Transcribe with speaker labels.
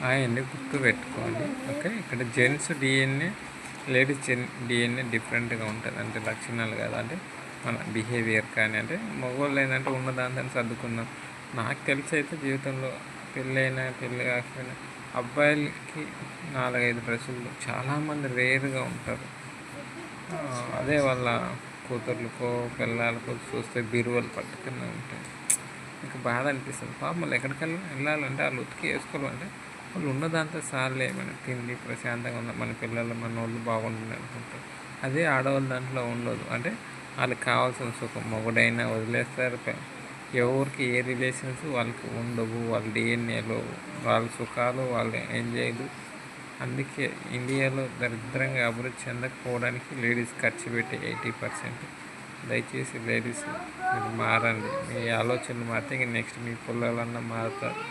Speaker 1: అవన్నీ గుర్తు పెట్టుకోండి. ఓకే, ఇక్కడ జెంట్స్ డిఎన్ఏ, లేడీస్ డిఎన్ఏ డిఫరెంట్గా ఉంటుంది. అంటే లక్షణాలు కాదు, అంటే మన బిహేవియర్ కానీ. అంటే మగవాళ్ళు ఏంటంటే ఉన్న దాంతో సర్దుకున్నాం. నాకు తెలిసి అయితే జీవితంలో పెళ్ళి కాకపోయినా అబ్బాయిలకి 4-5 డ్రెస్సులు చాలామంది రేరుగా ఉంటారు. అదే వాళ్ళ కూతుర్లకో పిల్లలకో చూస్తే బీరువలు పట్టుకునే ఉంటాయి. నాకు బాధ అనిపిస్తుంది. పాపం వాళ్ళు ఎక్కడికైనా వెళ్ళాలంటే వాళ్ళు ఉతికి వేసుకోవాలంటే వాళ్ళు ఉన్నదాంతో సార్లే మన తిండి ప్రశాంతంగా ఉన్న మన పిల్లలు మన వాళ్ళు బాగుంటుంది అనుకుంటారు. అదే ఆడవాళ్ళ దాంట్లో ఉండదు. అంటే వాళ్ళకి కావాల్సిన సుఖం మొగుడైనా వదిలేస్తారు. ఎవరికి ఏ రిలేషన్స్ వాళ్ళకి ఉండవు. వాళ్ళ డిఎన్ఏలో వాళ్ళ సుఖాలు వాళ్ళ ఎంజాయ్లు. అందుకే ఇండియాలో దరిద్రంగా అభివృద్ధి చెందకపోవడానికి లేడీస్ ఖర్చు పెట్టి 80%. దయచేసి లేడీస్ మీరు మారండి. మీ ఆలోచనలు మారితే ఇంక నెక్స్ట్ మీ పిల్లలన్నా మారుతారు.